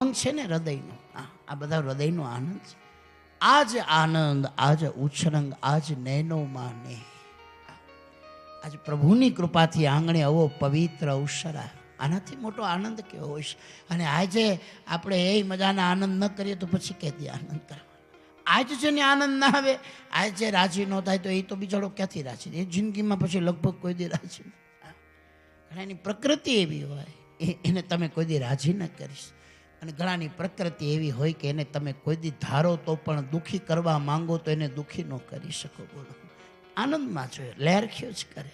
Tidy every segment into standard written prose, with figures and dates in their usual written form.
ઉમંગ છે ને હૃદયનો, આ બધા હૃદયનો આનંદ છે. આજ આનંદ, આજ ઉછરંગ, આજ નૈનો માને. આજ પ્રભુની કૃપાથી આંગણે આવો પવિત્ર અવસરા, આનાથી મોટો આનંદ કેવો હોય છે. અને આજે આપણે એ મજાના આનંદ ન કરીએ તો પછી ક્યાંથી આનંદ કરવાનો? આજ જેને આનંદ ના આવે, આજ જે રાજી ન થાય તો એ તો બિચારો ક્યાંથી રાજી? એ જિંદગીમાં પછી લગભગ કોઈ દી રાજી નહીં. ઘણાની પ્રકૃતિ એવી હોય એને તમે કોઈ દી રાજી ન કરીશ. અને ઘણાની પ્રકૃતિ એવી હોય કે એને તમે કોઈ દી ધારો તો પણ દુઃખી કરવા માંગો તો એને દુઃખી ન કરી શકો. બોલો, આનંદમાં જોઈએ, લહેરખ્યો જ કરે.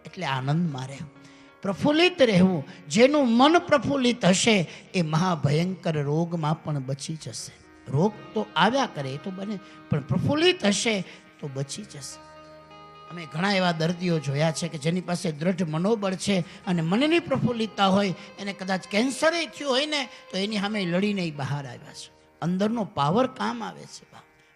એટલે આનંદમાં રહેવું, પ્રફુલ્લિત રહેવું. જેનું મન પ્રફુલ્લિત હશે એ મહાભયંકર રોગમાં પણ બચી જશે. રોગ તો આવ્યા કરે, એ તો બને, પણ પ્રફુલ્લિત હશે તો બચી જશે. અમે ઘણા એવા દર્દીઓ જોયા છે કે જેની પાસે દ્રઢ મનોબળ છે અને મનની પ્રફુલ્લિતતા હોય, એને કદાચ કેન્સર થયું હોય ને તો એની સામે લડીને બહાર આવ્યા છે. અંદરનો પાવર કામ આવે છે.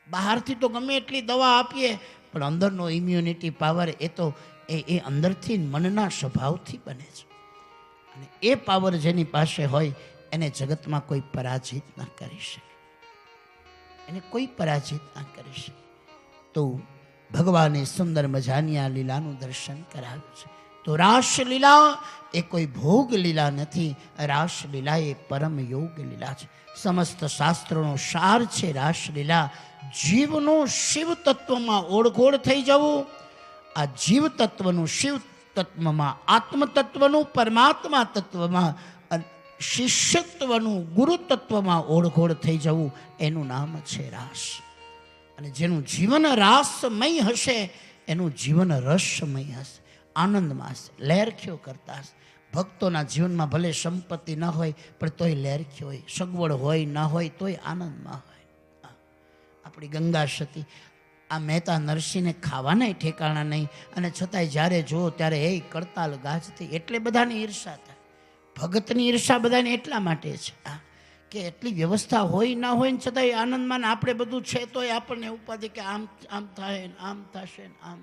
બહારથી તો ગમે એટલી દવા આપીએ પણ અંદરનો ઇમ્યુનિટી પાવર એ તો એ અંદરથી મનના સ્વભાવથી બને છે. અને એ પાવર જેની પાસે હોય એને જગતમાં કોઈ પરાજિત ના કરી શકે, એને કોઈ પરાજિત ના કરી શકે. તો ભગવાને સુંદર મજાની આ લીલાનું દર્શન કરાવ્યું છે. તો રાસલીલા એ કોઈ ભોગ લીલા નથી, રાસલીલા એ પરમ યોગ લીલા છે. સમસ્ત શાસ્ત્રોનો સાર છે રાસલીલા. જીવનું શિવ તત્વમાં ઓળઘોળ થઈ જવું, આ જીવ તત્વનું શિવ તત્વમાં, આત્મ તત્વનું પરમાત્મા તત્વમાં, શિષ્યત્વનું ગુરુ તત્વમાં ઓળઘોળ થઈ જવું, એનું નામ છે રાસ. અને જેનું જીવન રાસમય હશે એનું જીવન રસમય હશે, આનંદમાં હશે, લહેરખ્યો કરતા હશે. ભક્તોના જીવનમાં ભલે સંપત્તિ ન હોય પણ તોય લહેરખ્યો હોય, સગવડ હોય ન હોય તોય આનંદમાં હોય. આપણી ગંગા સતી, આ મહેતા નરસિંહને ખાવાના ઠેકાણા નહીં, અને છતાંય જ્યારે જુઓ ત્યારે એ કડતાલ ગાજતી. એટલે બધાની ઈર્ષા થાય. ભગતની ઈર્ષા બધાને એટલા માટે છે કે એટલી વ્યવસ્થા હોય ના હોય ને છતાંય આનંદમાં, આપણે બધું છે તોય આપણને ઉપાધિ કે આમ આમ થાય ને આમ થશે ને આમ.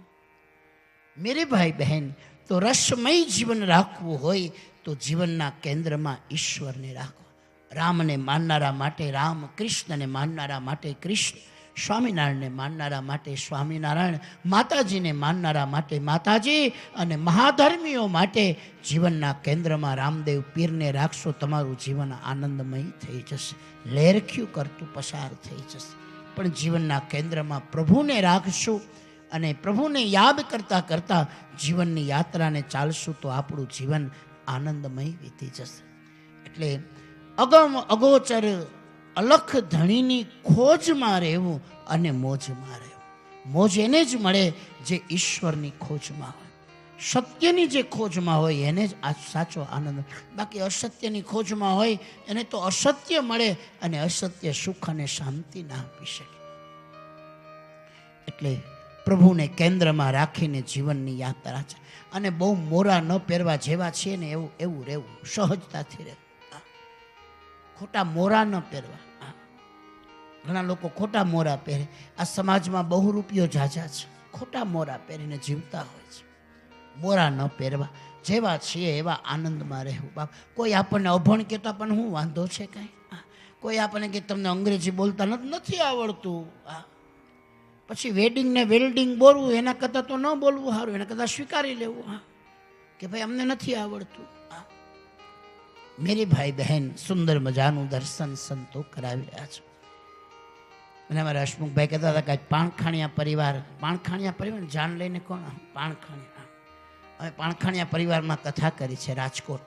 મેરે ભાઈ બહેન, તો રસમય જીવન રાખવું હોય તો જીવનના કેન્દ્રમાં ઈશ્વરને રાખો. રામને માનનારા માટે રામ, કૃષ્ણને માનનારા માટે કૃષ્ણ, સ્વામિનારાયણને માનનારા માટે સ્વામિનારાયણ, માતાજીને માનનારા માટે માતાજી, અને મહાધર્મીઓ માટે જીવનના કેન્દ્રમાં રામદેવ પીરને રાખશો, તમારું જીવન આનંદમય થઈ જશે, લહેરખ્યું કરતું પસાર થઈ જશે. પણ જીવનના કેન્દ્રમાં પ્રભુને રાખશું અને પ્રભુને યાદ કરતાં કરતાં જીવનની યાત્રાને ચાલશું તો આપણું જીવન આનંદમય વીતી જશે. એટલે અગમ અગોચર અલખ ધણીની ખોજમાં રહેવું અને મોજમાં રહેવું. મોજ એને જ મળે જે ઈશ્વરની ખોજમાં હોય, સત્યની જે ખોજમાં હોય એને જ આ સાચો આનંદ. બાકી અસત્યની ખોજમાં હોય એને તો અસત્ય મળે, અને અસત્ય સુખ અને શાંતિ ના આપી શકે. એટલે પ્રભુને કેન્દ્રમાં રાખીને જીવનની યાત્રા છે. અને બહુ મોરા ન પહેરવા, જેવા છીએ ને એવું રહેવું, સહજતાથી રહેવું, ખોટા મોરા ન પહેરવા. ઘણા લોકો ખોટા મોરા પહેરે. આ સમાજમાં બહુ રૂપિયો ઝાઝા છે, ખોટા મોરા પહેરીને જીવતા હોય છે. મોરા ન પહેરવા, જેવા છીએ એવા આનંદમાં રહેવું. બાપ, કોઈ આપણને અભણ કહેતા પણ શું વાંધો છે કાંઈ? કોઈ આપણને કે તમને અંગ્રેજી બોલતા નથી આવડતું, પછી વેડિંગ ને વેલ્ડિંગ બોલવું એના કરતાં તો ન બોલવું સારું, એના કરતાં સ્વીકારી લેવું કે ભાઈ અમને નથી આવડતું. મેરી ભાઈ બહેન, સુંદર મજાનું દર્શન સંતો કરાવી રહ્યા છે. અને અમારા હસમુખભાઈ કહેતા હતા કે પાણખાણિયા પરિવાર જાન લઈને કોણ? પાણખાણિયા. હવે પાણખાણિયા પરિવારમાં કથા કરી છે રાજકોટ.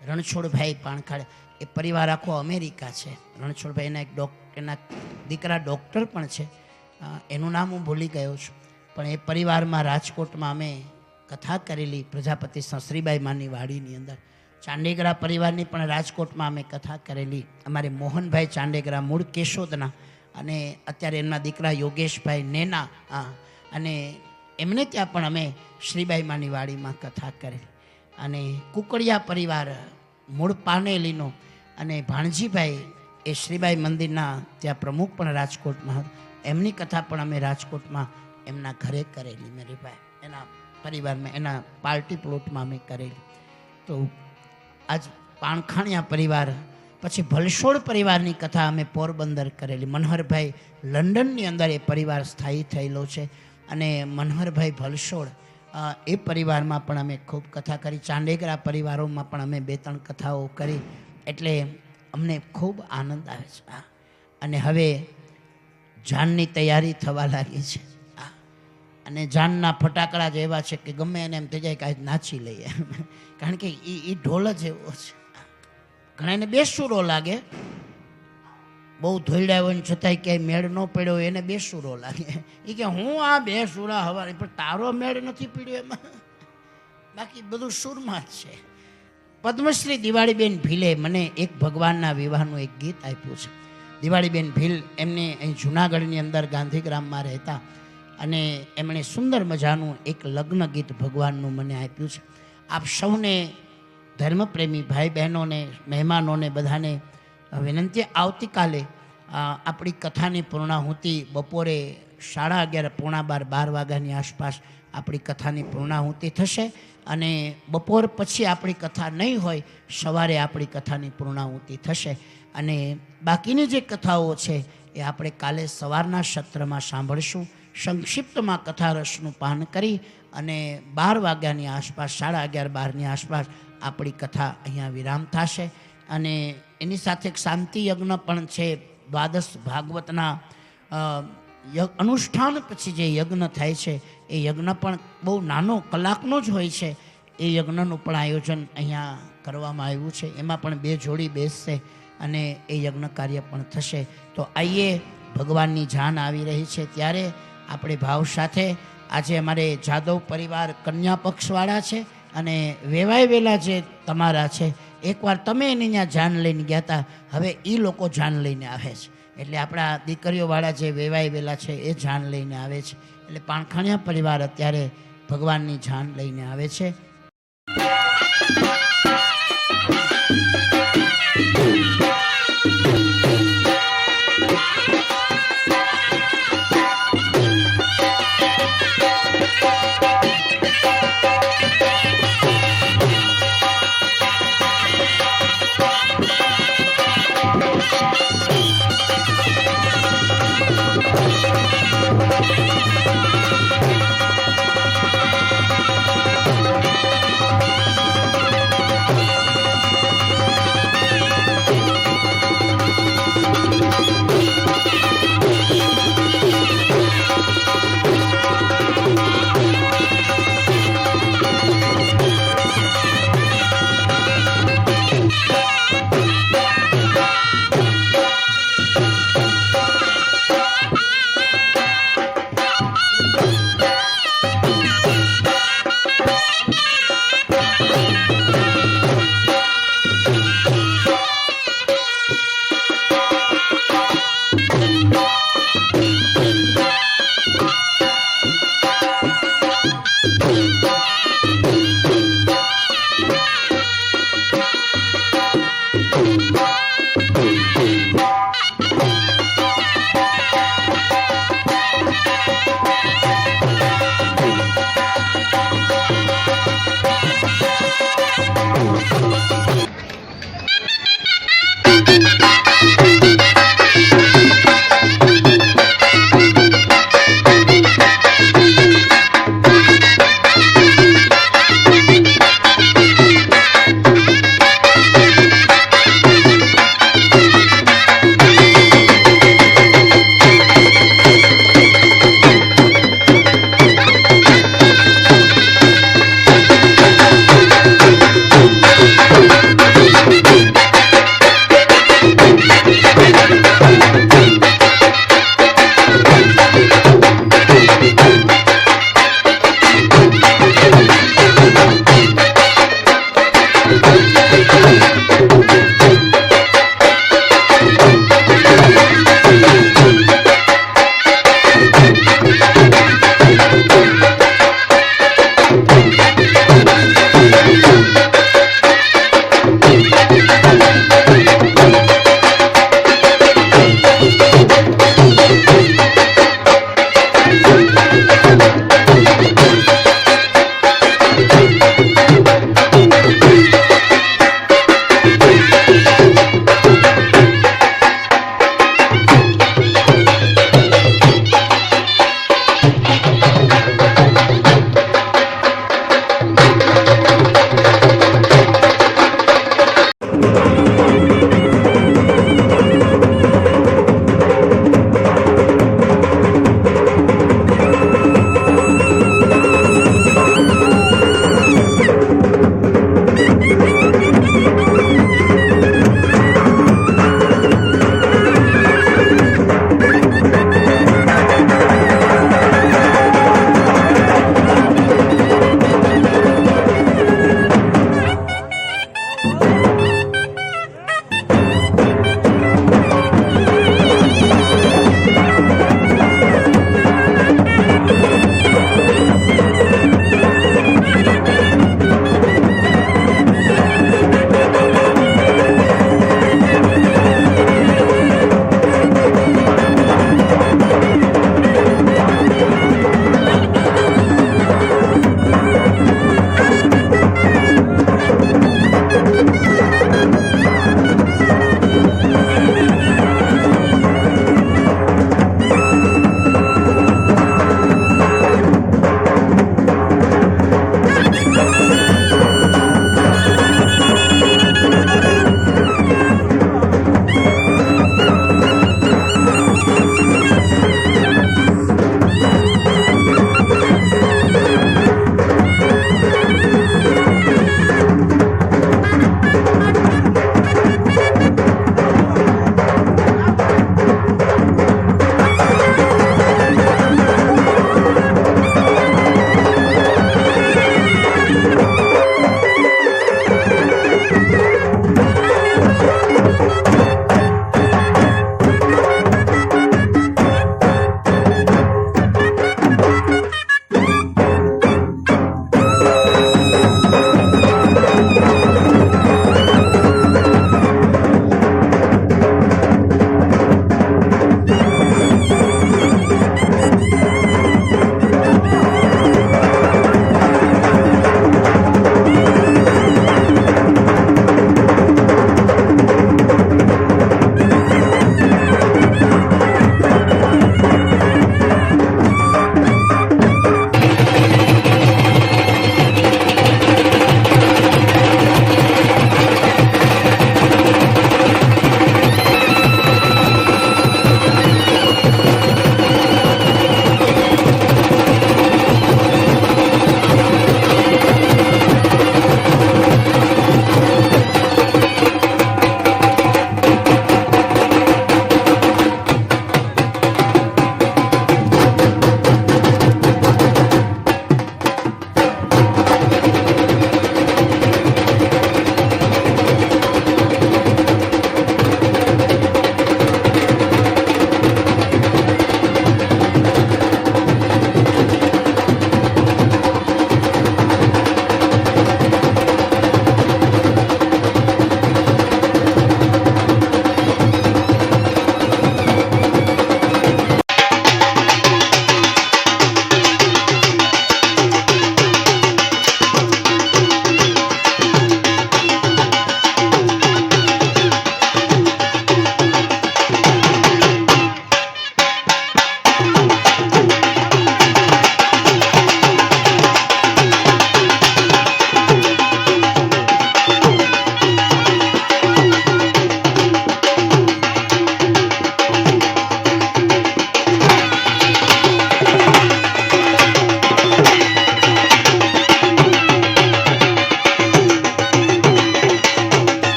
રણછોડભાઈ પાણખાણિયા, એ પરિવાર આખો અમેરિકા છે. રણછોડભાઈ એના દીકરા ડૉક્ટર પણ છે, એનું નામ હું ભૂલી ગયો છું. પણ એ પરિવારમાં રાજકોટમાં અમે કથા કરેલી, પ્રજાપતિ શ્રીબાઈ માની વાડીની અંદર. ચાંડેગરા પરિવારની પણ રાજકોટમાં અમે કથા કરેલી. અમારે મોહનભાઈ ચાંડેગરા મૂળ કેશોદના, અને અત્યારે એમના દીકરા યોગેશભાઈ નેના, અને એમને ત્યાં પણ અમે શ્રીબાઈ માની વાડીમાં કથા કરેલી. અને કુકડિયા પરિવાર મૂળ પાનેલીનો, અને ભાણજીભાઈ એ શ્રીબાઈ મંદિરના ત્યાં પ્રમુખ પણ રાજકોટમાં, એમની કથા પણ અમે રાજકોટમાં એમના ઘરે કરેલી. મેરીભાઈ એના પરિવારમાં, એના પાર્ટી પ્લોટમાં અમે કરેલી. તો આજ પાણખાણિયા પરિવાર પછી ભલસોડ પરિવારની કથા અમે પોરબંદર કરેલી. મનહરભાઈ લંડનની અંદર એ પરિવાર સ્થાયી થયેલો છે અને મનહરભાઈ ભલસોડ એ પરિવારમાં પણ અમે ખૂબ કથા કરી. ચાંડેગરા પરિવારોમાં પણ અમે 2-3 કથાઓ કરી. એટલે અમને ખૂબ આનંદ આવે છે. અને હવે જાનની તૈયારી થવા લાગી છે અને જાનના ફટાકડા જ એવા છે કે ગમે એને એમ થઈ જાય કે આજ નાચી લઈએ. કારણ કે એ ઢોલ જ એવો છે. ઘણાને બેસુરો લાગે, બહુ ધોઈડા હોય ને છતાંય ક્યાંય મેળ ન પડ્યો હોય એને બેસુરો લાગે. એ કે હું આ બેસુરા હવારે, પણ તારો મેળ નથી પીડ્યો એમાં, બાકી બધું સુરમાં જ છે. પદ્મશ્રી દિવાળીબેન ભીલે મને એક ભગવાનના વિવાહનું એક ગીત આપ્યું છે. દિવાળીબેન ભીલ એમને અહીં જુનાગઢની અંદર ગાંધીગ્રામમાં રહેતા અને એમણે સુંદર મજાનું એક લગ્ન ગીત ભગવાનનું મને આપ્યું છે. આપ સૌને, ધર્મપ્રેમી ભાઈ બહેનોને, મહેમાનોને બધાને વિનંતી, આવતીકાલે આપણી કથાની પૂર્ણાહુતિ બપોરે 11:30, 11:15, 12 વાગ્યાની આસપાસ આપણી કથાની પૂર્ણાહુતિ થશે અને બપોર પછી આપણી કથા નહીં હોય, સવારે આપણી કથાની પૂર્ણાહુતિ થશે. અને બાકીની જે કથાઓ છે એ આપણે કાલે સવારના સત્રમાં સાંભળશું. સંક્ષિપ્તમાં કથા રસનું પાન કરી અને 12 વાગ્યાની આસપાસ, 11:30, 12ની આસપાસ આપણી કથા અહીંયા વિરામ થશે. અને એની સાથે એક શાંતિ યજ્ઞ પણ છે. દ્વાદશ ભાગવતના અનુષ્ઠાન પછી જે યજ્ઞ થાય છે એ યજ્ઞ પણ બહુ નાનો, કલાકનો જ હોય છે. એ યજ્ઞનું પણ આયોજન અહીંયા કરવામાં આવ્યું છે. એમાં પણ 2 જોડી બેસશે અને એ યજ્ઞ કાર્ય પણ થશે. તો આઈએ, ભગવાનની જાન આવી રહી છે ત્યારે આપણે ભાવ સાથે આજે અમારે જાદવ પરિવાર કન્યા પક્ષવાળા છે અને વેવાય વેલા જે તમારા છે, એકવાર તમે એની ત્યાં જાન લઈને ગયા હતા, હવે એ લોકો જાન લઈને આવે છે. એટલે આપણા દીકરીઓવાળા જે વેવાય વેલા છે એ જાન લઈને આવે છે. એટલે પાણખાણિયા પરિવાર અત્યારે ભગવાનની જાન લઈને આવે છે.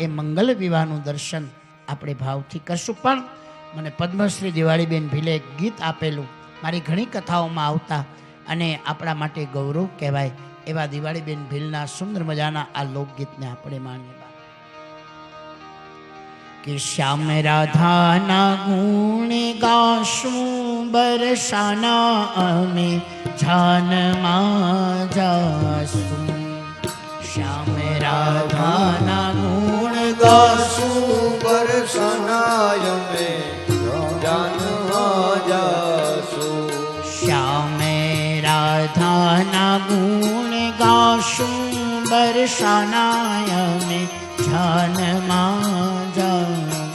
એ મંગલ વિવાહનું દર્શન આપણે ભાવથી કરશું. પણ મને પદ્મશ્રી દિવાળીબેન ભીલે એક ગીત આપેલું, મારી ઘણી કથાઓમાં આવતા અને આપણા માટે ગૌરવ કહેવાય એવા દિવાળીબેન ભીલના સુંદર મજાના આ લોકગીતને આપણે માણીએ કે શ્યામ રાધાના ગુણ ગાશું બરસાના અમે જાનમાં જાશું. શ્યામ રાધાના ગુણ ગાશું બરસાના અમે જાનમાં જાશું. શ્યામ રાધાના ગુણ ગાશું બરસાના અમે જાનમાં જાશું.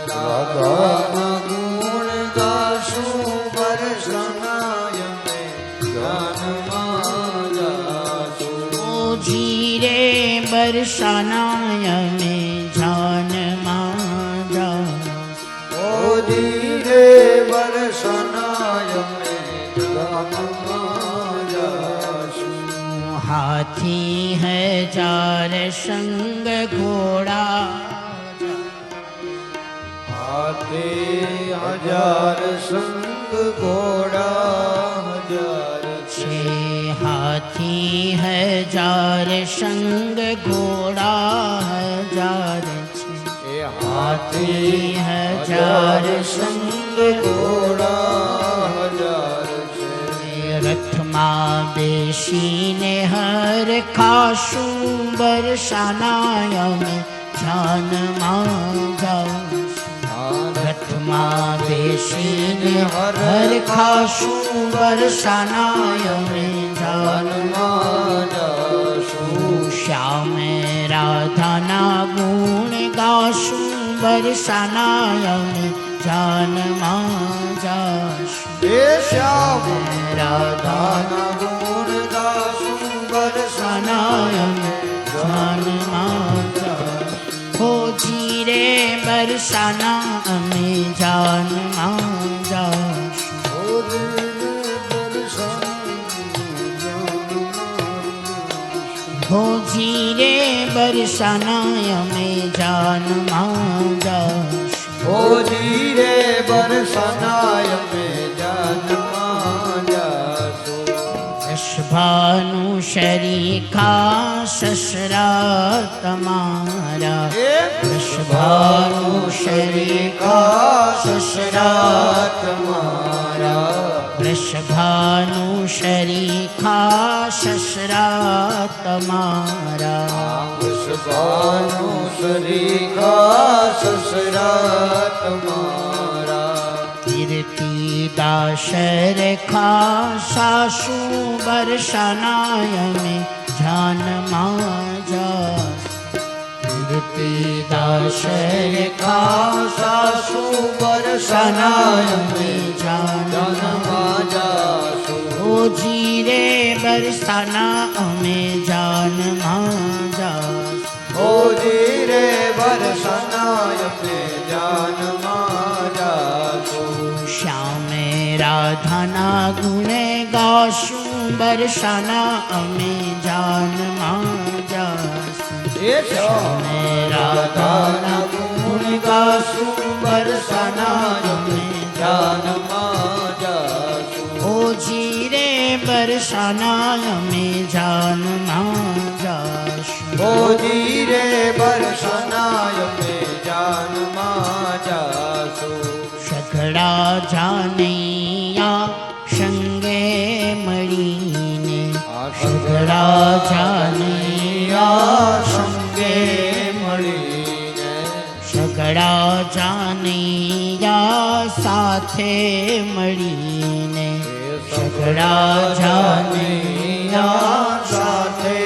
રાધાના ગુણ ગાશું બરસાના અમે જાનમાં જાશું. ઓ જીરે બરસાના અમે જાનમાં જાશું. ઓ ધીરે બરસાના અમે જાનમાં જાશું. हाथी है जार संग घोड़ा हाथे हजार संग घोड़ा हजार छे. हाथी है जार संग घोड़ा हजार छे. ए हाथी है जार संग घोड़ा हजार छे. रथમાં બેસીને હર ખાશું બરસાના અમે જાનમાં જાશું. રથમાં બેસીને હર ખાશું બરસાના અમે જાનમાં જાશું. શ્યામ રાધાના ગુણ ગાશું બરસાના અમે જાનમાં જાશું. એ શ્યામ રાધાના ગુણ ગાશું બરસાના અમે જાનમાં જાશું. હો જીરે બરસાના અમે જાનમાં જાશું. હો જીરે બરસાના અમે જાનમાં જાશું. ઓ ધીરે બરસાના અમે જાનમાં જાશું. વૃષભાનું શરીખા સસરા તમારા. વૃષભાનું શરીખા સસરા તમારા. વૃષભાનું શરીખા સસરા તમારા. વૃષભાનું શરીખા સસરા તમારા. કીર્તિદાસ રેખા સાસુ બરસાના અમે જાનમાં જાશું. કીર્તિદાસ રેખા સાસુ બરસાના અમે જાનમાં જાશું. ઓ જીરે બરસાના અમે જાનમાં જાશું. ઓ ધીરે બરસાના અમે જાનમાં જાશું. શ્યામ રાધાના ગુણે ગાશું બરસાના અમે જાનમાં જાશું. એ શ્યામ રાધાના ગુણ ગાશું બરસાના અમે જાનમાં જાશું. ઓ જીરે બરસાના અમે જાનમાં જાશું. ઓ ધીરે બરસાના અમે જાનમાં જાશું. સઘળા જાનૈયા સંગે મળીને. સઘળા જાનૈયા સંગે મળીને. સઘળા જાનૈયા સાથે મળીને. સઘળા જાનૈયા સાથે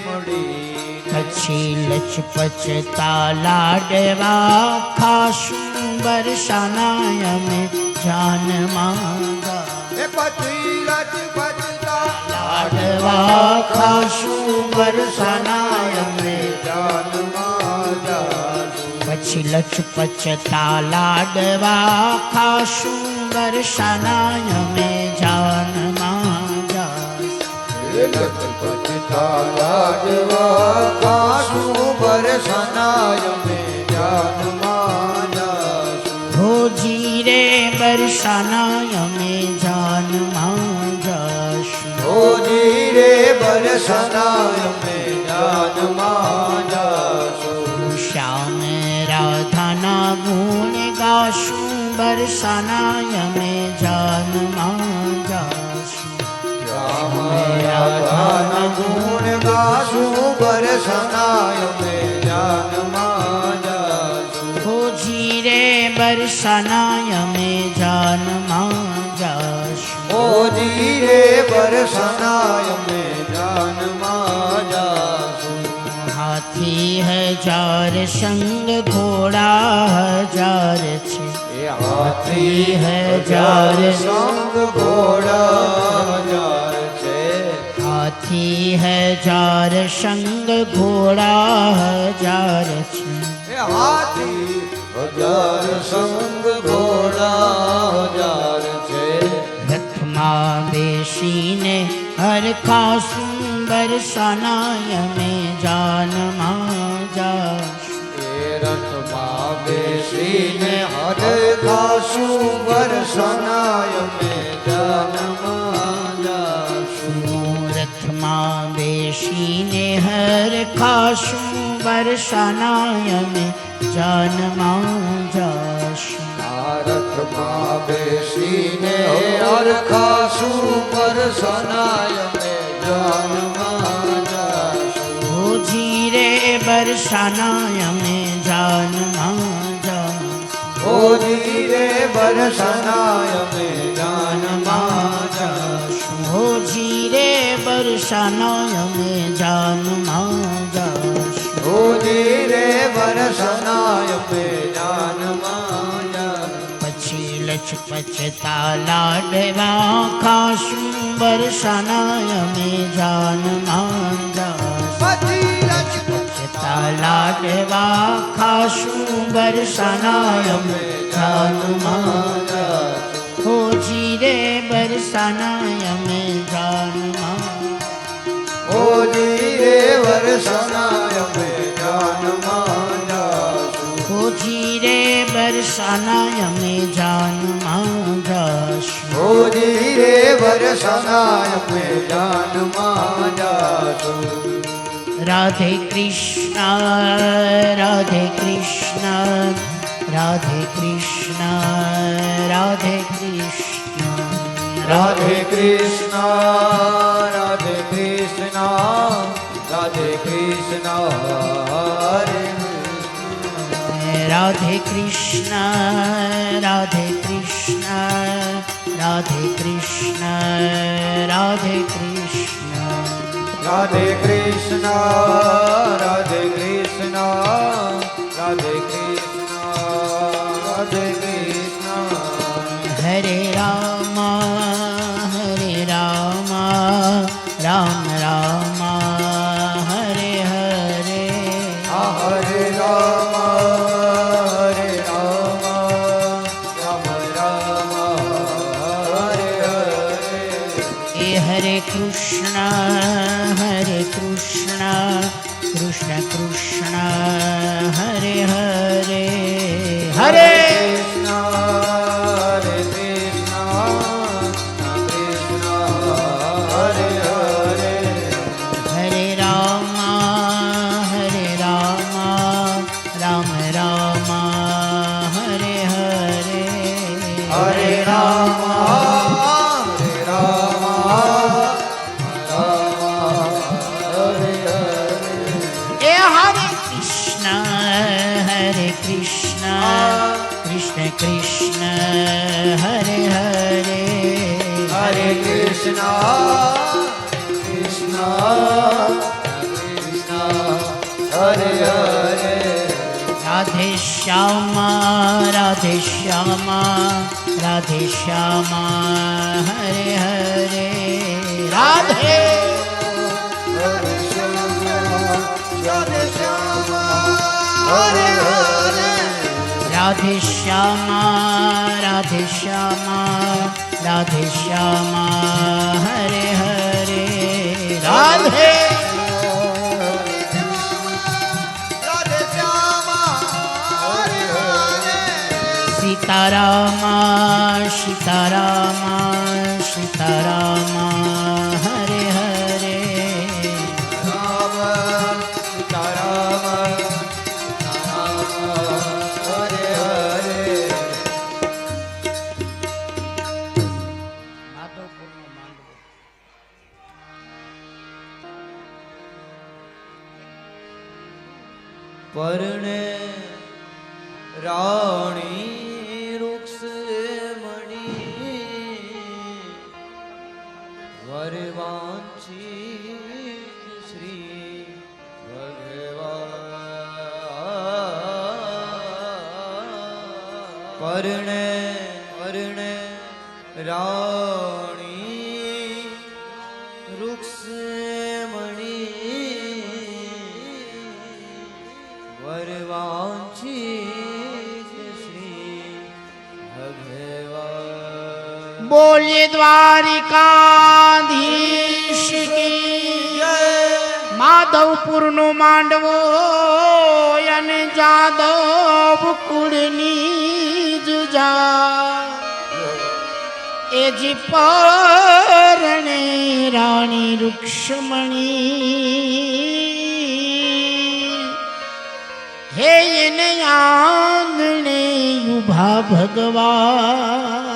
મળીને. પછી લચપચતા લાડવા ખાશું બરસાના અમે જાનમાં જાશું. એ પછી લચપચતા લાડવા ખાશું બરસાના અમે જાનમાં જાશું. પછી લચપચતા લાડવા ખાશું બરસાના અમે જાનમાં જાશું. લચપચતા લાડવા ખાશું બરસનાય મેં જાનમાં જાશું હો જીરે બરસાનાય અમે જાનમાં જાશું હોજી રે બરસનાય મેં જાનમાં જાશું શ્યામ રાધાના ગુણ ગાશું બરસાનાય અમે જાનમાં જાશું રામ રાધાના ગુણ ગાશું બરસનાય મેં જાનમાં જાશું હો જીરે બરસાનાય અમે જાનમાં જાશું હોજી રે બરસનાય મેં જાનમાં જાશું હાથી હજાર સંગ ઘોડા હજાર છે એ હાથી હજાર સંગ ઘોડા હજાર છે હાથી હજાર સંગ ઘોડા હજાર છે એ હાથી હજાર સંગ ઘોડા હજાર છે રથમાં બેસીને હરખાશું બરસાનાય અમે જાનમાં જાશું એ રથમાં બેસીને હરે ખાશું બરસનાય મેં જાનમાં જાશું રથમાં બેસીને હરખાશું બરસાનાય અમે જાનમાં જાશું આ રથમાં બેસીને હર ખાશું બરસનાય મેં જાનમાં જાશું હો જીરે બરસાનાય અમે જાનમાં જાશું હોજી રે બરસનાય મેં જાનમાં જાશું હો જીરે બરસાનાય અમે જાનમાં જાશું હોજી રે બરસનાય મેં જાનમાં જાશું પછી લચપચતા લાડવા ખાશું બરસાનાય અમે જાનમાં જાશું પછી લચપચતા લાડવા ખાશું બરસાનાય અમે જાનમાં જાશું હો જીરે બરસાનાય અમે જાનમાં હોજી રે બરસનાય મેં જાનમાં જાશું હો જીરે બરસાનાય અમે જાનમાં જાશું હોજી રે બરસનાય મેં જાનમાં જાશું રાધે કૃષ્ણ રાધે કૃષ્ણ રાધે કૃષ્ણ રાધે કૃષ્ણ રાધે કૃષ્ણ રાધે કૃષ્ણ રાધે કૃષ્ણ હરે રાધે કૃષ્ણ રાધે કૃષ્ણ રાધે કૃષ્ણ રાધે કૃષ્ણ રાધે કૃષ્ણ રાધે કૃષ્ણ રાધે કૃષ્ણ રાધે કૃષ્ણ હરે રામ રામ રામ હરે હરે હરે રામ રામ રામ હરે હરે એ હરે કૃષ્ણ કૃષ્ણ કૃષ્ણ હરે હરે હરે કૃષ્ણ હરે કૃષ્ણ કૃષ્ણ હરે હરે હરે રામ રામ રામ હરે હરે હરે રામ હરે રામ હરે હરે એ હરે કૃષ્ણ કૃષ્ણ કૃષ્ણ હરે હરે હરે કૃષ્ણ કૃષ્ણ કૃષ્ણ હરે હરે રાધે શ્યામ રાધે શ્યામ રાધે શ્યામ હરે હરે રાધે હરે શ્યામ રાધે શ્યામ હરે હરે રાધે શ્યામ રાધે શ્યામ રાધે શ્યામ હરે હરે રાધે सीताराम सीताराम सीताराम हरे हरे राम सीताराम सीताराम हरे हरे પરણે રાણી વૃક્ષ મણી વરવાંચી શ્રી ભગવાન પરણે પરણે રાણી વૃક્ષ મણી વરવાંચી શ્રી ભગવાન बोलिए द्वारिकाधीश की माधवपुर नो માંડવો અને જાદવ કુળની જુજા એજી પરણે રાણી રૂક્ષ્મણી હે એને આંગણે ઉભા ભગવાન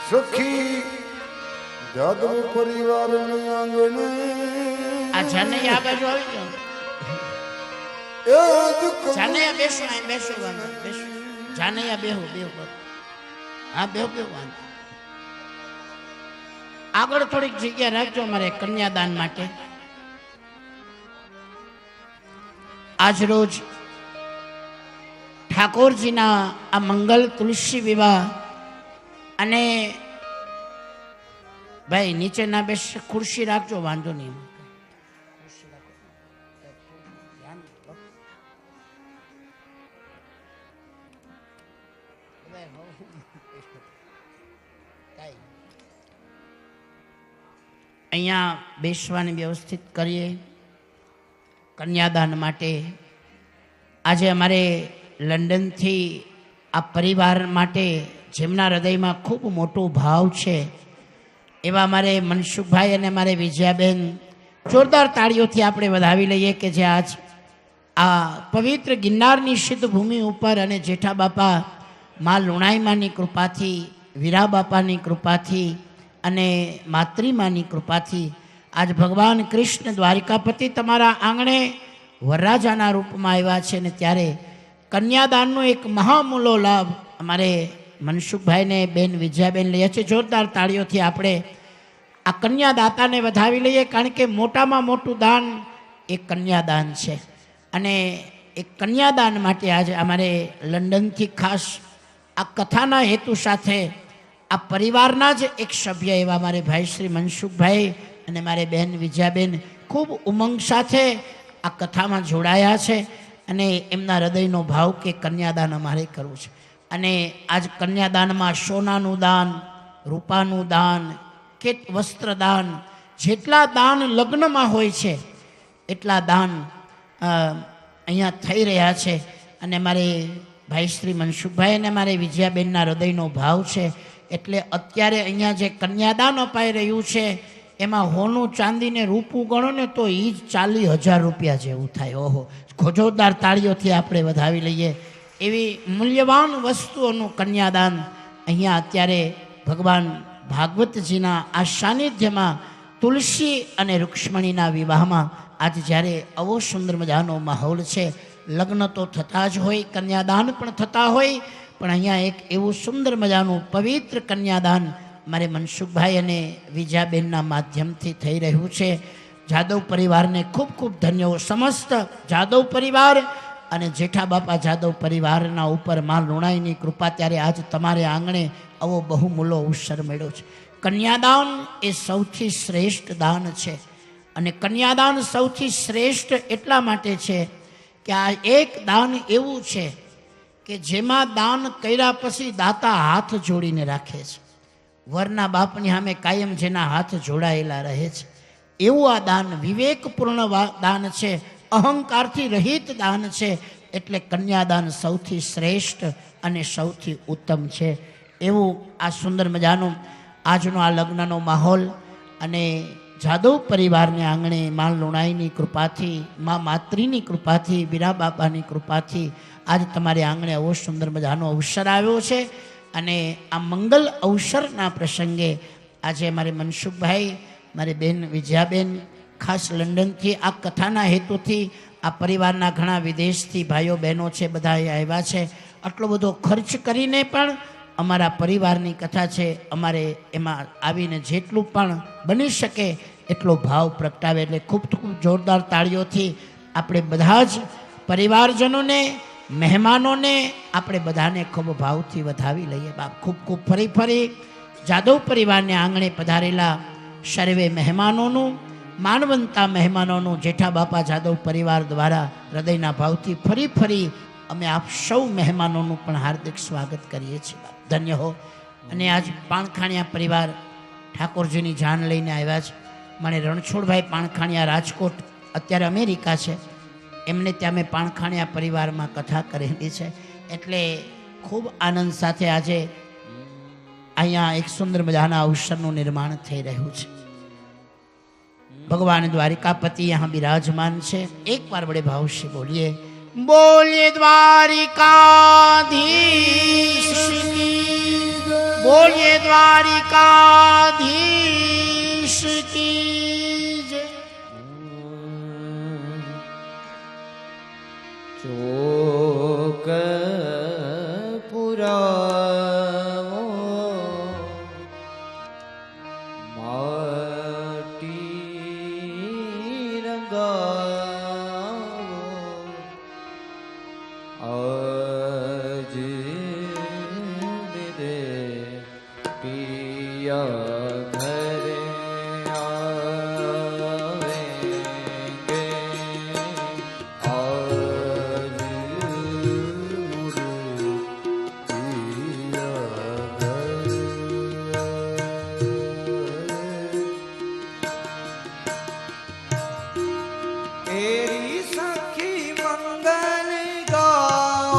સખી જાદવ પરિવાર ને આંગણે આ જાનૈયા આ બાજુ આવી જાઓ જાનૈયા બેસો અહીં બેસો વાંધો બેસો જાનૈયા બેહો બેહો હા બેહો બેહો વાંધો આગળ થોડીક જગ્યા રાખજો મારે કન્યાદાન માટે આજ રોજ ઠાકોરજીના આ મંગલ તુલસી વિવાહ અને ભાઈ નીચે ના બેસ ખુરશી રાખજો વાંધો નહીં અહીંયા બેસવાની વ્યવસ્થિત કરીએ કન્યાદાન માટે આજે અમારે લંડનથી આ પરિવાર માટે જેમના હૃદયમાં ખૂબ મોટો ભાવ છે એવા મારે મનસુખભાઈ અને મારે વિજયાબેન જોરદાર તાળીઓથી આપણે વધાવી લઈએ કે જે આજ આ પવિત્ર ગિરનારની સિદ્ધ ભૂમિ ઉપર અને જેઠા બાપા મા લુણાઈમાની કૃપાથી વીરા બાપાની કૃપાથી અને માતૃમાની કૃપાથી આજ ભગવાન કૃષ્ણ દ્વારિકાપતિ તમારા આંગણે વરરાજાના રૂપમાં આવ્યા છે ને ત્યારે કન્યાદાનનો એક મહામૂલો લાભ અમારે મનસુખભાઈને બેન વિજયાબેન લઈએ છીએ જોરદાર તાળીઓથી આપણે આ કન્યાદાતાને વધાવી લઈએ કારણ કે મોટામાં મોટું દાન એ કન્યાદાન છે અને એ કન્યાદાન માટે આજે અમારે લંડનથી ખાસ આ કથાના હેતુ સાથે આ પરિવારના જ એક સભ્ય એવા મારે ભાઈ શ્રી મનસુખભાઈ અને મારે બેન વિજયાબેન ખૂબ ઉમંગ સાથે આ કથામાં જોડાયા છે અને એમના હૃદયનો ભાવ કે કન્યાદાન અમારે કરવું છે અને આજ કન્યાદાનમાં સોનાનું દાન રૂપાનું દાન કે વસ્ત્રદાન જેટલા દાન લગ્નમાં હોય છે એટલા દાન અહીંયા થઈ રહ્યા છે અને મારે ભાઈ શ્રી મનસુખભાઈ અને મારે વિજયાબેનના હૃદયનો ભાવ છે એટલે અત્યારે અહીંયા જે કન્યાદાન અપાઈ રહ્યું છે એમાં હોનું ચાંદીને રૂપું ગણો ને તો એ જ 40,000 રૂપિયા જેવું થાય ઓહો જોરદાર તાળીઓથી આપણે વધાવી લઈએ એવી મૂલ્યવાન વસ્તુઓનું કન્યાદાન અહીંયા અત્યારે ભગવાન ભાગવતજીના આ સાનિધ્યમાં તુલસી અને રૂક્ષ્મણીના વિવાહમાં આજે જ્યારે આવો સુંદર મજાનો માહોલ છે લગ્ન તો થતા જ હોય કન્યાદાન પણ થતા હોય પણ અહીંયા એક એવું સુંદર મજાનું પવિત્ર કન્યાદાન મારે મનસુખભાઈ અને વિજયાબેનના માધ્યમથી થઈ રહ્યું છે જાદવ પરિવારને ખૂબ ખૂબ ધન્યવાદ સમસ્ત જાદવ પરિવાર અને જેઠા બાપા જાદવ પરિવારના ઉપર માં લુણાઈની કૃપા ત્યારે આજ તમારે આંગણે આવો બહુમૂલો અવસર મળ્યો છે કન્યાદાન એ સૌથી શ્રેષ્ઠ દાન છે અને કન્યાદાન સૌથી શ્રેષ્ઠ એટલા માટે છે કે આ એક દાન એવું છે કે જેમાં દાન કર્યા પછી દાતા હાથ જોડીને રાખે છે. વરના બાપની સામે કાયમ જેના હાથ જોડાયેલા રહે છે એવું આ દાન વિવેકપૂર્ણ દાન છે, અહંકારથી રહિત દાન છે. એટલે કન્યાદાન સૌથી શ્રેષ્ઠ અને સૌથી ઉત્તમ છે. એવું આ સુંદર મજાનું આજનો આ લગ્નનો માહોલ અને જાદવ પરિવારને આંગણે મા લુણાઈની કૃપાથી, મા માત્રીની કૃપાથી, વીરા બાપાની કૃપાથી આજ તમારે આંગણે આવો સુંદર મજાનો અવસર આવ્યો છે. અને આ મંગલ અવસરના પ્રસંગે આજે અમારે મનસુખભાઈ, મારી બેન વિજયાબેન ખાસ લંડનથી આ કથાના હેતુથી, આ પરિવારના ઘણા વિદેશથી ભાઈઓ બહેનો છે, બધા આવ્યા છે. આટલો બધો ખર્ચ કરીને પણ અમારા પરિવારની કથા છે, અમારે એમાં આવીને જેટલું પણ બની શકે એટલો ભાવ પ્રગટાવે. એટલે ખૂબ ખૂબ જોરદાર તાળીઓથી આપણે બધા જ પરિવારજનોને, મહેમાનોને આપણે બધાને ખૂબ ભાવથી વધાવી લઈએ. બાપ ખૂબ ખૂબ ફરી જાદવ પરિવારને આંગણે પધારેલા સર્વે મહેમાનોનું, માનવંતા મહેમાનોનું જેઠા બાપા જાદવ પરિવાર દ્વારા હૃદયના ભાવથી ફરી અમે આપ સૌ મહેમાનોનું પણ હાર્દિક સ્વાગત કરીએ છીએ. બાપ ધન્ય હો. અને આજ પાણખાણિયા પરિવાર ઠાકોરજીની જાન લઈને આવ્યા છે. મને રણછોડભાઈ પાણખાણિયા રાજકોટ અત્યારે અમેરિકા છે, એમને ત્યાં મેં પાણખાણિયા પરિવારમાં કથા કરેલી છે. એટલે ખૂબ આનંદ સાથે આજે અહીંયા એક સુંદર મજાના અવસરનું નિર્માણ થઈ રહ્યું છે. ભગવાન દ્વારિકાપતિ यहाँ विराजमान છે. એક વાર બड़े भाव से बोलिए, बोलिए द्वारिकाधीश की, बोलिए द्वारिकाधीश की जय. ચોક પુરાવો માટી રંગાવો આજ દે પિયા ઘરે આવેંગે આજ તેરી સખી મંગલ ગાઓ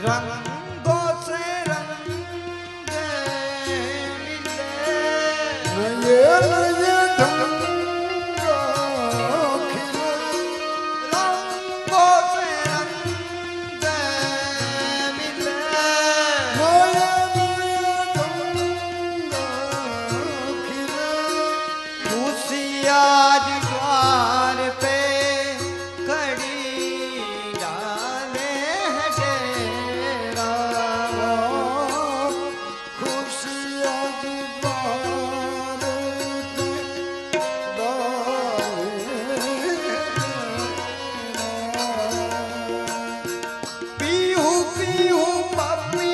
रंगों से रंग मिले रंगों से रंग मिले खुशियार द्वार पे खड़ी डाले हैं डेरा पीहू पीहू पपी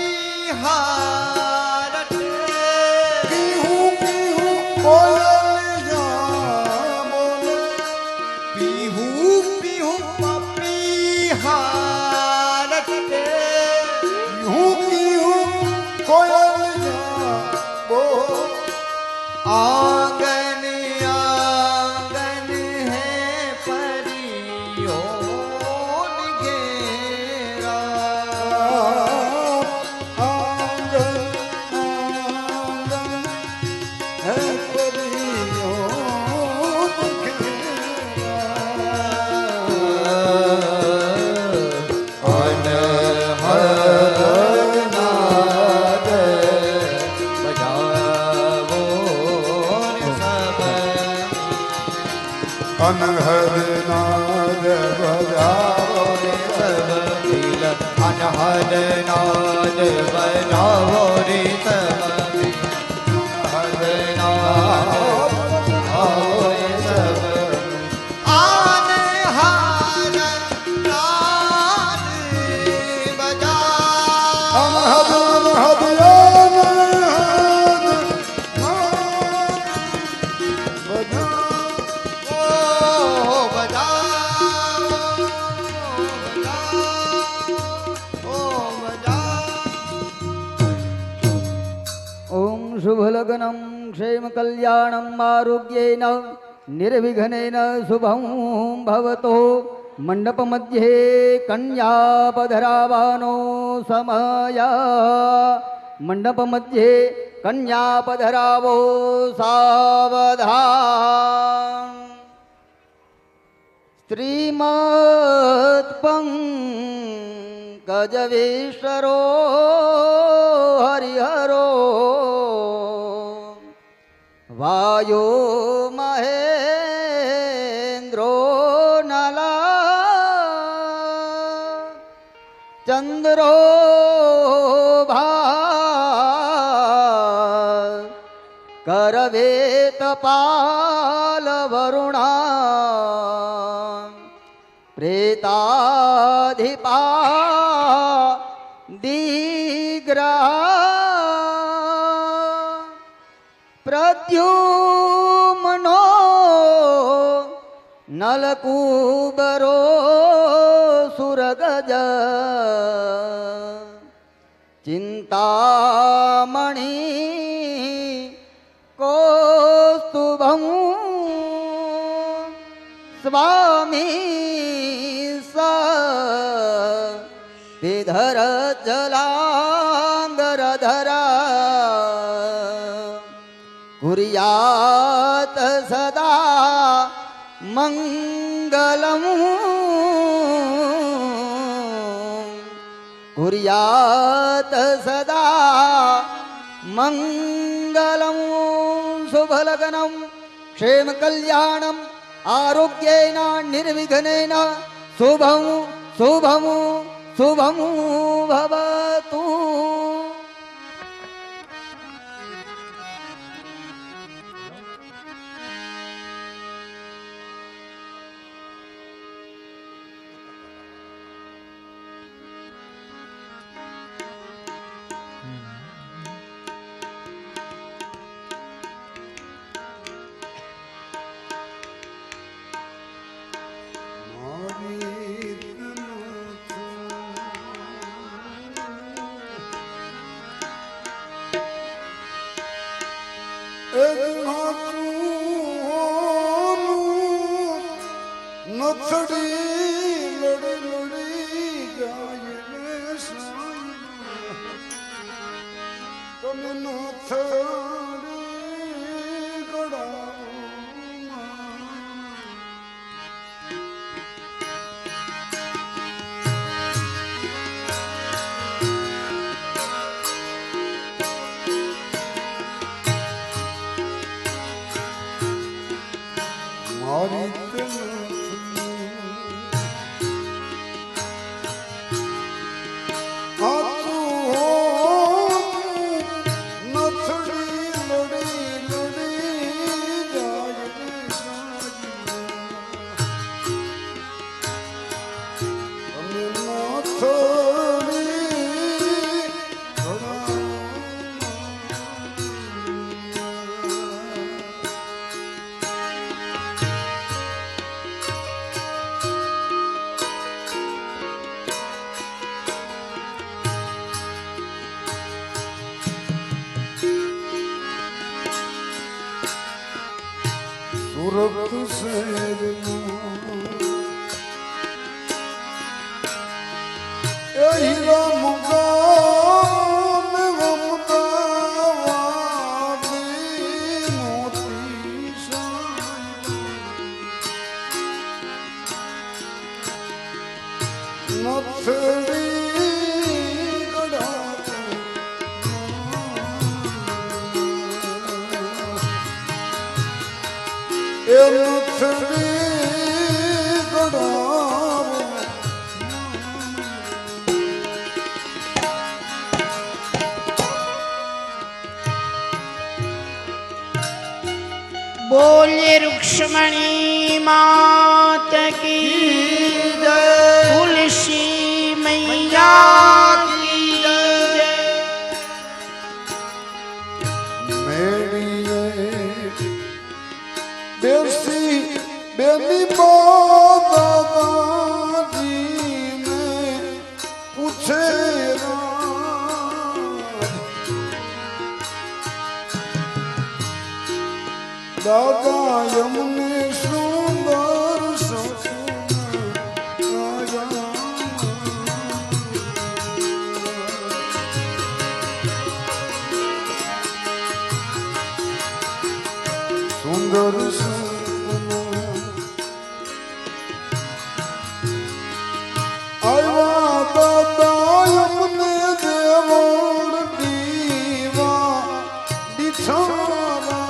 हारत पीहू पीहू पपी हारत आंगन आंगन है परियों घेरा अनहद बजावो रे सब अनहद नाद बजाओ रे सब मिल अनहद नाद बजावो रे सब अनहद नाद बजावो रे सब अनहद नाद बजा अनहद अनहद ओम शुभलग्नं क्षेम कल्याणं आरोग्येन निर्विघ्नेन शुभं भवतो मंडपमध्ये कन्यापधरावानो समय मंडपमध्ये कन्यापधरावो सावधान श्रीमत्पङ्कजवेश्वरो हरिहरो वायो महेन्द्रो नला चंद्रो भा करवेत पाल वरुणा प्रेताधिपा दिग्रहा प्रद्युम्नो नलकूबरो सुरगज चिंतामणि कौस्तुभं स्वामी स विधर जलांगरधरा कुर्यात् सदा मंगलम् कुर्यात् सदा मंगलम् शुभलग्नं क्षेम कल्याणम् आरोग्येन निर्विघ्नेन शुभं शुभं शुभं भवतु। નથડી લડી લડી ગાય ને સાંઈ તમે નથડી ગળાવો મારી સુરત શહેરમાં એ હીરા મુગાન અમદાવાદી મોતી નથડી ગળાવો એ નથડી ગળાવો બોલે રૂક્ષ્મણી માત કી જય, તુલસી મૈયા કી જય. મેળીએ બેસી બેની દાદાજીને પૂછે દાદા યમને સુંદર સુંદર આવ્યા દાદા યમને દેવળ દીવા દીઠારા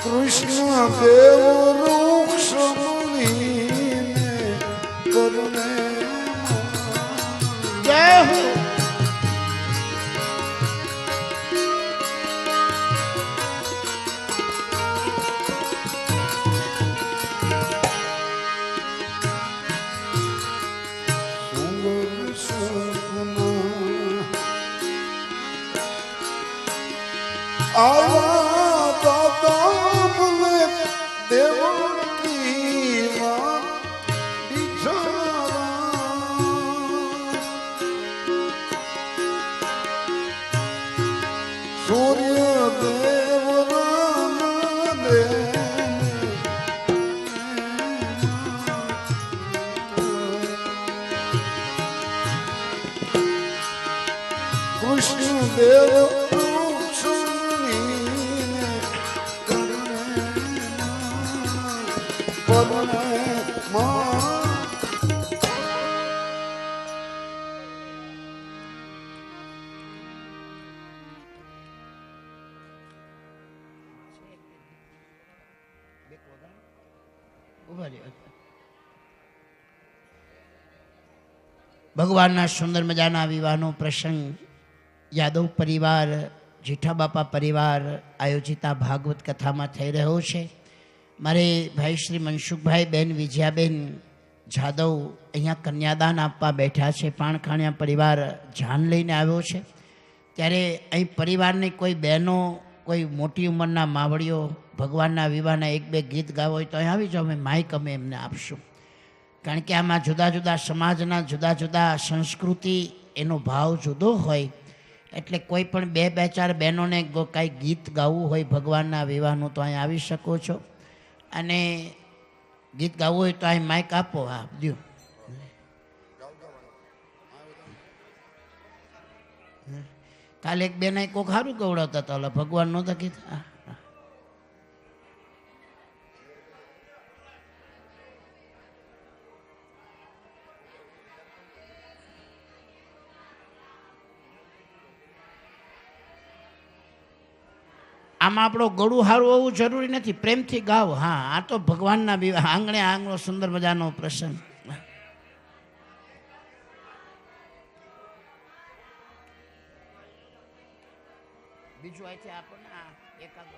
કૃષ્ણ દેવ રૂક્ષમણીને કરને જય હો. આવા દાદા મને દેવળ દીવા દીઠારા સૂર્ય દેવ રામ કૃષ્ણ દેવ ભગવાનના સુંદર મજાના વિવાહનો પ્રસંગ યાદવ પરિવાર જેઠા બાપા પરિવાર આયોજિત આ ભાગવત કથામાં થઈ રહ્યો છે. મારે ભાઈ શ્રી મનસુખભાઈ બેન વિજયાબેન જાદવ અહીંયા કન્યાદાન આપવા બેઠા છે. પાણખાણિયા પરિવાર જાન લઈને આવ્યો છે. ત્યારે અહીં પરિવારની કોઈ બહેનો, કોઈ મોટી ઉંમરના માવડીઓ ભગવાનના વિવાહના એક બે ગીત ગાવ હોય તો અહીં આવી જાઓ, અમે માઇક એમને આપશું. કારણ કે આમાં જુદા જુદા સમાજના જુદા જુદા સંસ્કૃતિ એનો ભાવ જુદો હોય. એટલે કોઈ પણ બે ચાર બહેનોને કાંઈ ગીત ગાવું હોય ભગવાનના વિવાહનું તો અહીં આવી શકો છો. અને ગીત ગાવું હોય તો અહીં માઇક આપો. હા દો. કાલે એક બેન કોક સારું ગવડાવતા હતા, ઓલા ભગવાન નહોતા કીધા. આમાં આપણો ગળું સારું હોવું જરૂરી નથી, પ્રેમથી ગાવ. હા, આ તો ભગવાનના વિવાહ આંગણે આંગણો સુંદર મજાનો પ્રસંગ. બીજું અહીંથી આપણને એકાદ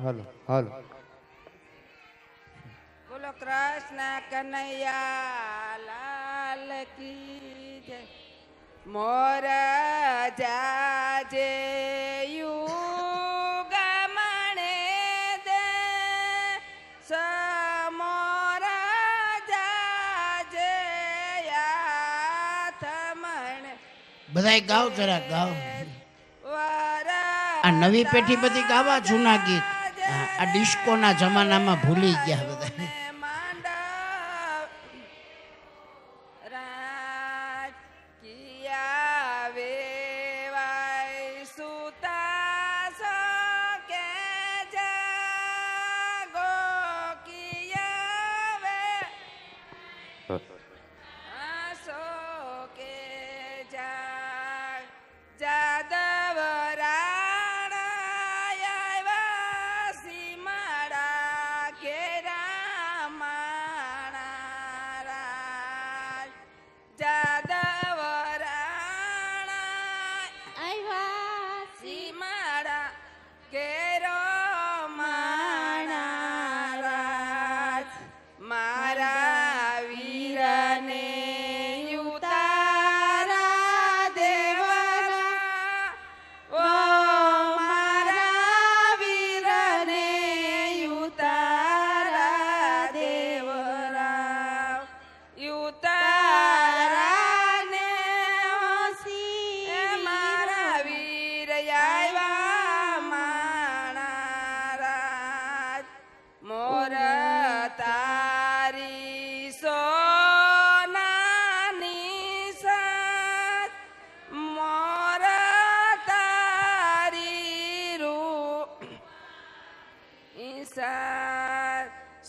હાલો હાલો. બોલો કૃષ્ણ કનૈયા લાલ કી જય. મોર જાજે યુગમણે દે સમોર જાજે યાથમણે. બધાય ગાવ, જરા ગાવ. વર આ નવી પેઢી બધી ગાવા જૂના ગીત. આ ડિસ્કોના જમાનામાં ભૂલી ગયા બધા.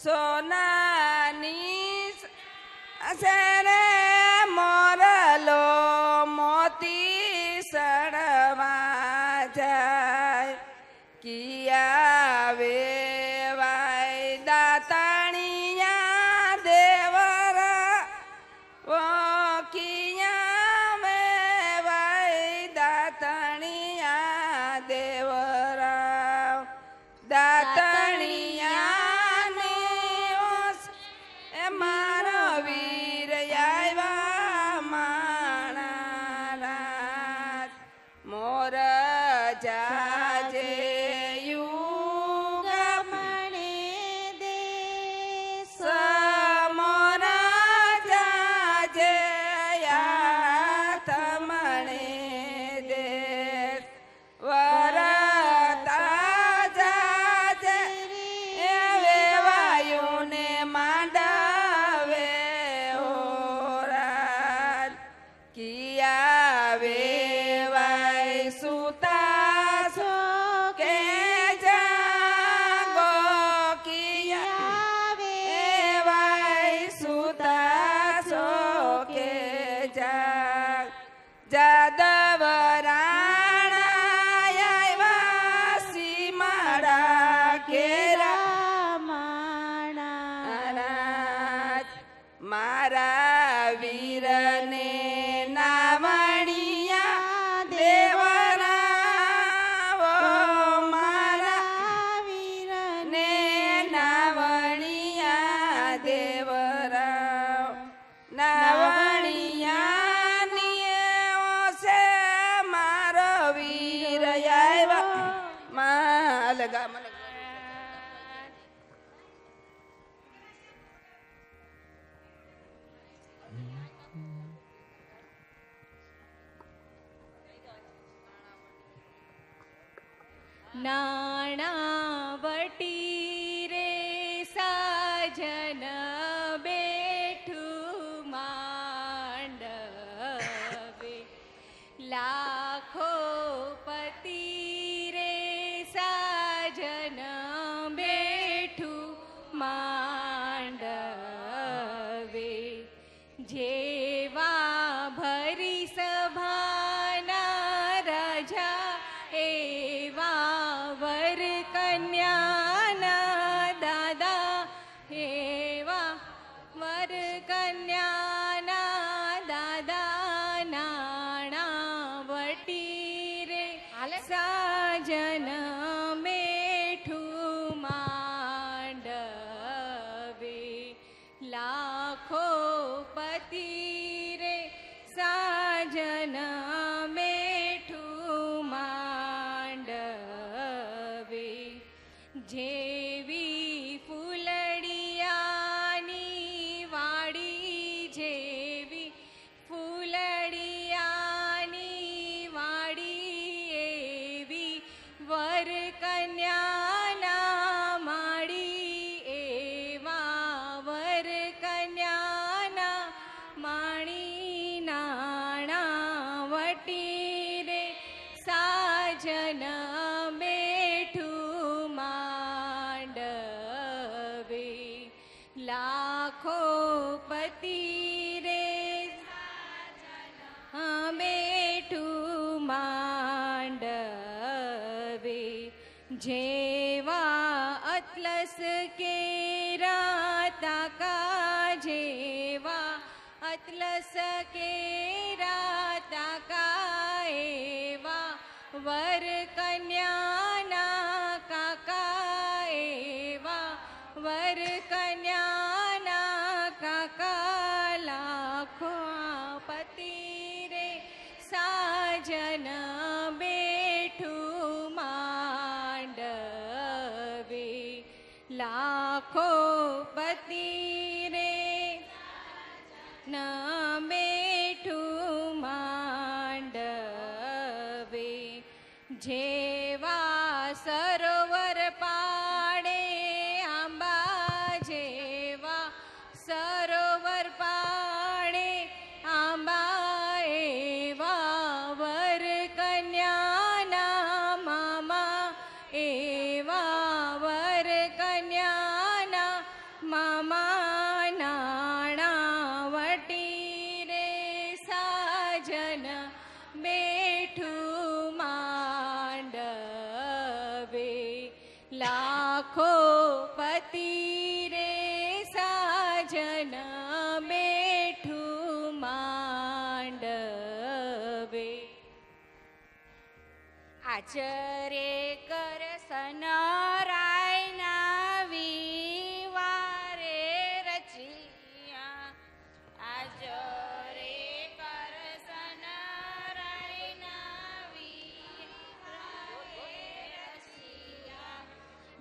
સોનાની અસરે મોરલો મોતી સડવા જાય. કિયા વેવાય દાતાણિયા દેવરા ઓ કિયા વેવાય દાતાણિયા દેવરા. દાતાણિયા મારા વીરને નાવણિયા દેવરા નાણાવટી રે સાજન બેઠું માંડવે લાખો પતિ રે સાજન બેઠું માંડવે જેવા ભરી સભાના રાજા એવા વર કન્યાના દાદા એવા વર કન્યાના દાદા નાણાવટી રે સાજન મેઠું માંડવે લાખો પતિ રે સાજન મેઠું માંડવે જેવી ફૂલડિયાની વાડી જેવી ફૂલડિયાની વાડી એવી વર કન્યાના માડી એવા વર કન્યાના માણી નાણાવટી રે સાજન બેઠું માંડવે લાખો પતિ રે બેઠું માંડવે જેવા અતલસ કેરા તાકા જેવા અતલસ કેરા તાકા એવા વર કન્યાના કાકા એવા વર કન્યાના કાકા લાખો પતિ રે સાજન બેઠું માંડવે લાખો પતિ રે ન બેઠું માંડવે જેવા સરોવર પાડે આંબા જેવા સરોવર પાડે આંબા એવા વર કન્યાના મામા એવા વર કન્યાના મામા નાણાવટી રે સાજન બેઠું માંડવે લાખો પતિ રે સાજન બેઠું માંડવે આચરે કરસન રાયના વિવારે રચિયા આચરે કરસન રાયના વિવારે રચિયા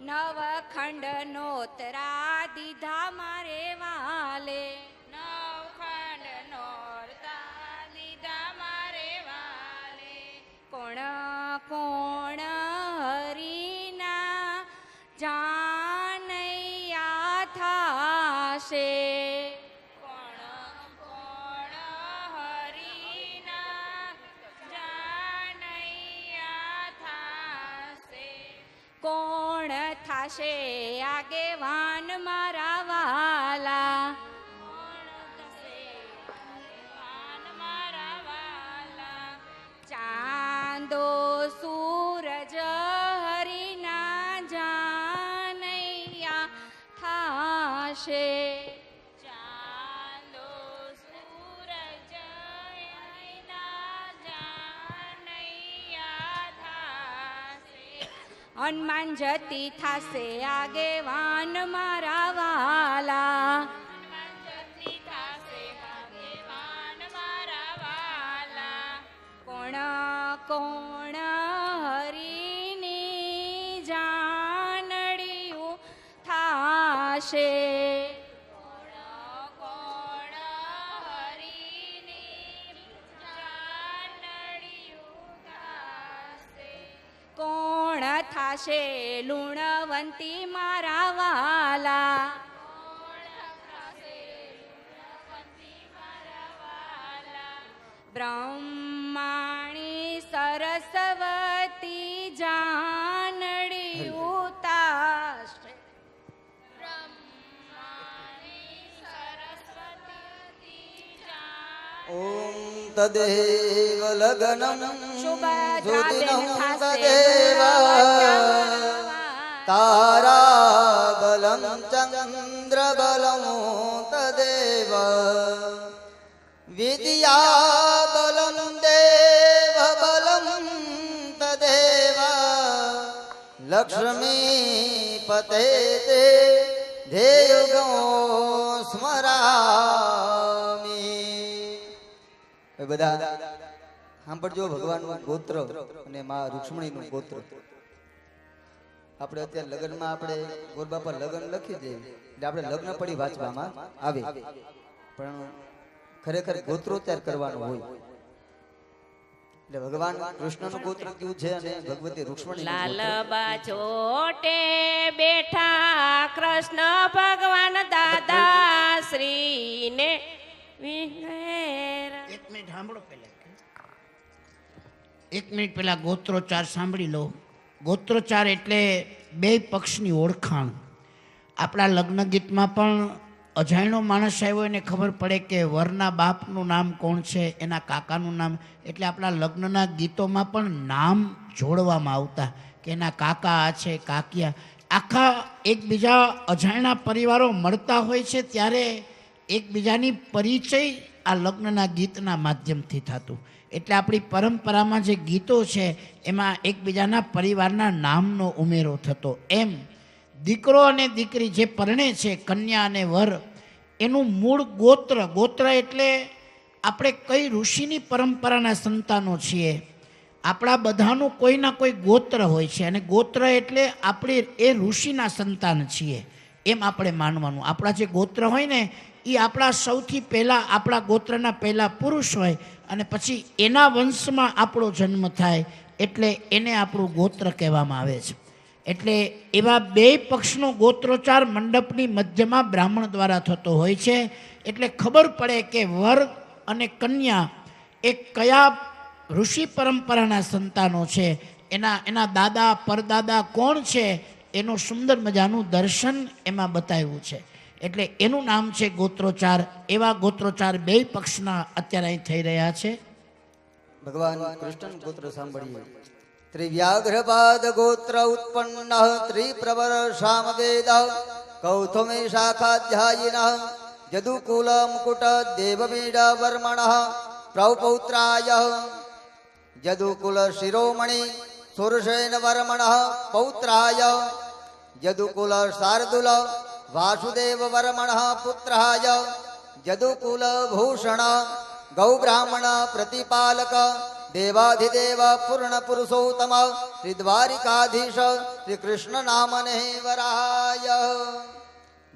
નવખંડ નોતરા દીધા મારે વાલે નવખંડ નોરતા દીધા મારે વાલે કોણ કોણ હરીના જાનૈયા થાશે કોણ કોણ હરીના જાનૈયા થાશે કોણ થાશે આગેવાન મારા વાલા કોણ થશે આગેવાન મારા વાલા ચાંદો સૂરજ હરીના જાનૈયા થાશે ચાંદો સૂરજ હરીના જાનૈયા થાશે હનુમાન જતી થાશે આગેવાન મારા વાલા હનુમાન જતી થાશે આગેવાન મારા વાલા કોણ કોણ હરીની જાનડિયું થાશે કોણ કોણ હરીની જાનડિયું થાશે કોણ કોણ થાશે લુણવંતી મારા વાલા બ્રહ્માણી સરસ્વતી જાનડી ઉતાશે ઓમ તદેવ લગ્નમ શુભદ્રાબેન સુદિનમ થાશે તદેવ તારાબલમ ચંદ્રબલમ તદેવ વિદ્યાબલમ દેવબલમ તદેવ લક્ષ્મીપતે તે ધેયુગો સ્મરામી. એ બધા સાંભળજો ભગવાનનું ગોત્ર અને મા રૂક્ષ્મણીનું ગોત્ર. આપણે અત્યારે લગ્નમાં આપણે ગોરબા પર લગ્ન લખી દઈએ એટલે આપણે લગ્ન પડી વાંચવામાં આવે, પણ ખરેખર ગોત્રોચ્ચાર કરવાનો હોય. એટલે ભગવાન કૃષ્ણનું ગોત્ર કેવું છે અને ભગવતી રૂક્ષ્મણી લાલ બાજોટે બેઠા કૃષ્ણ ભગવાન દાદા શ્રીને વિઘ્નેર. એક મિનિટ સાંભળો પહેલા, એક મિનિટ પહેલા ગોત્રોચ્ચાર સાંભળી લો. ગોત્રોચ્ચાર એટલે બે પક્ષની ઓળખાણ. આપણા લગ્ન ગીતમાં પણ અજાણ્યો માણસ આવ્યો એને ખબર પડે કે વરના બાપનું નામ કોણ છે, એના કાકાનું નામ. એટલે આપણા લગ્નના ગીતોમાં પણ નામ જોડવામાં આવતા કે એના કાકા આ છે, કાકિયા. આખા એકબીજા અજાણ્યા પરિવારો મળતા હોય છે ત્યારે એકબીજાની પરિચય આ લગ્નના ગીતના માધ્યમથી થતું. એટલે આપણી પરંપરામાં જે ગીતો છે એમાં એકબીજાના પરિવારના નામનો ઉમેરો થતો. એમ દીકરો અને દીકરી જે પરણે છે, કન્યા અને વર, એનું મૂળ ગોત્ર. ગોત્ર એટલે આપણે કઈ ઋષિની પરંપરાના સંતાનો છીએ. આપણા બધાનું કોઈના કોઈ ગોત્ર હોય છે અને ગોત્ર એટલે આપણે એ ઋષિના સંતાન છીએ એમ આપણે માનવાનું. આપણા જે ગોત્ર હોય ને એ આપણા સૌથી પહેલાં આપણા ગોત્રના પહેલાં પુરુષ હોય અને પછી એના વંશમાં આપણો જન્મ થાય એટલે એને આપણું ગોત્ર કહેવામાં આવે છે. એટલે એવા બે પક્ષનો ગોત્રોચ્ચાર મંડપની મધ્યમાં બ્રાહ્મણ દ્વારા થતો હોય છે. એટલે ખબર પડે કે વર અને કન્યા એ કયા ઋષિ પરંપરાના સંતાનો છે, એના દાદા પરદાદા કોણ છે, એનું સુંદર મજાનું દર્શન એમાં બતાવ્યું છે. એટલે એનું નામ છે ગોત્રોચ્ચાર. એવા ગોત્રોચ્ચાર બે પક્ષના અત્યારે અહીં થઈ રહ્યા છે. ભગવાન કૃષ્ણ ગોત્ર સાંભળીએ. ત્રિવ્યાઘ્રપાદ ગોત્ર ઉત્પન્ન ત્રિપ્રવર સામવેદ કૌથમે શાખાધ્યાયિન જદુકુલ મુકુટ દેવમીડ વર્મણ પ્રૌપૌત્રાય જદુકુલ શિરોમણિ સુરસેન વર્મણ પૌત્રાય જદુકુલ શાર્દુલ વાસુદેવ વર્મણ પુત્રાય જદુકુલ ભૂષણ ગૌબ્રાહ્મણ પ્રતિપાલક દેવાધિદેવ પૂર્ણ પુરુષોત્તમ શ્રી દ્વારિકાધીશ શ્રી કૃષ્ણ નામને વરાય.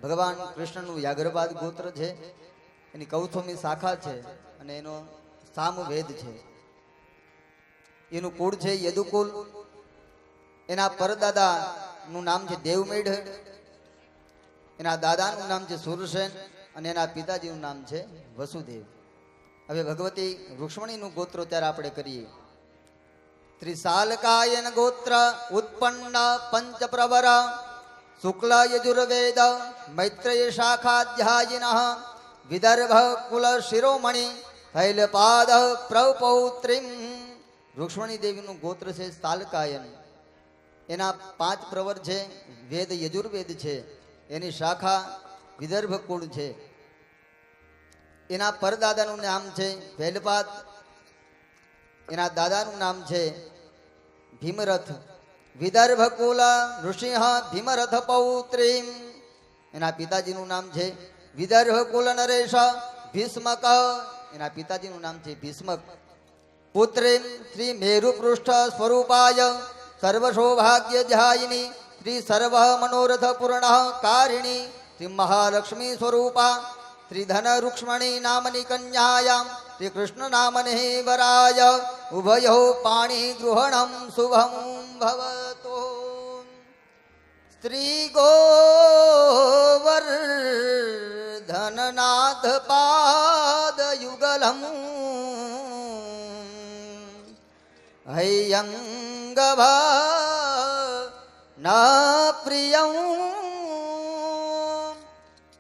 ભગવાન કૃષ્ણનું વ્યાઘ્રપાદ ગોત્ર છે, એની કૌથોમી શાખા છે અને એનો સામવેદ છે. એનું કુળ છે યદુકુલ. એના પરદાદાનું નામ છે દેવમેઢ, એના દાદાનું નામ છે સુરસેન અને એના પિતાજીનું નામ છે વસુદેવ. હવે ભગવતી રૂક્ષ્મણીનું ગોત્રોચ્ચાર આપણે કરીએ. ત્રિશાલકાયન ગોત્ર ઉત્પન્ન પંચપ્રવર શુક્લ યજુર્વેદ મૈત્રેય શાખાધ્યાયિન વિદર્ભ કુલ શિરોમણિ તૈલપાદ પ્રૌપૌત્રીમ. રૂક્ષ્મણી દેવીનું ગોત્ર છે શાલકાયન. એના 5 પ્રવર છે, વેદ યજુર્વેદ છે, એની શાખા વિદર્ભ કુળ છે. એના પરદાદાનું નામ છે ભેલપાદ, એના દાદાનું નામ છે ભીમરથ. વિદર્ભ કુલ ઋષિ ભીમરથ પૌત્રીમ. એના પિતાજીનું નામ છે વિદર્ભ કુલ નરેશ ભીષ્મક. એના પિતાજીનું નામ છે ભીષ્મક. પુત્રીમ શ્રી મેરુ પૃષ્ઠ સ્વરૂપાય સર્વ સૌભાગ્ય ધ્યાયિની શ્રી સર્વ મનોરથ પૂર્ણ કારિણી શ્રી મહાલક્ષ્મી સ્વરૂપા શ્રી ધન રૂક્ષ્મણી નામની કન્યાયામ શ્રી કૃષ્ણ નામને વરાય ઉભયો પાણી ગૃહણમ શુભમ ભવતો. સ્ત્રી ગોવર્ધનનાથ પાદ યુગલમ હૈયંગભા ના પ્રિયં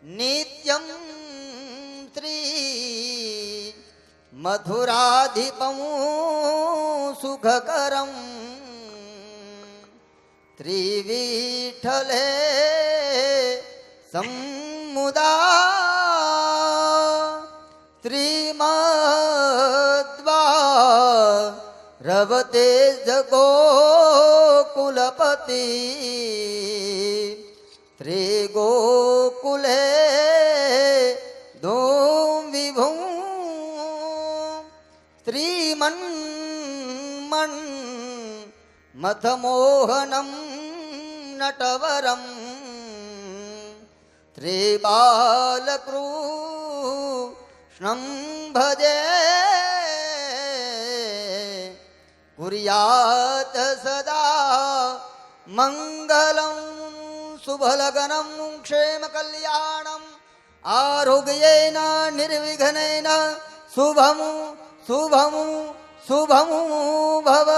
નિત્યં ત્રી મધુરાધિપં સુખકરમ ત્રિવિઠ્ઠલે સમુદા ત્રિમદ્વા રવતે જગોકુલપતિ ત્રિગોકુલે દોમ વિભું ત્રિમન્મન મથમોહનમ નટવરમ ત્રિબાલકૃષ્ણં ભજે કુર્યાત સદા મંગલમ શુભલગ્નમ ક્ષેમ કલ્યાણમ આરોગ્યેન નિર્વિઘ્નેન શુભમ શુભમ શુભમ ભવ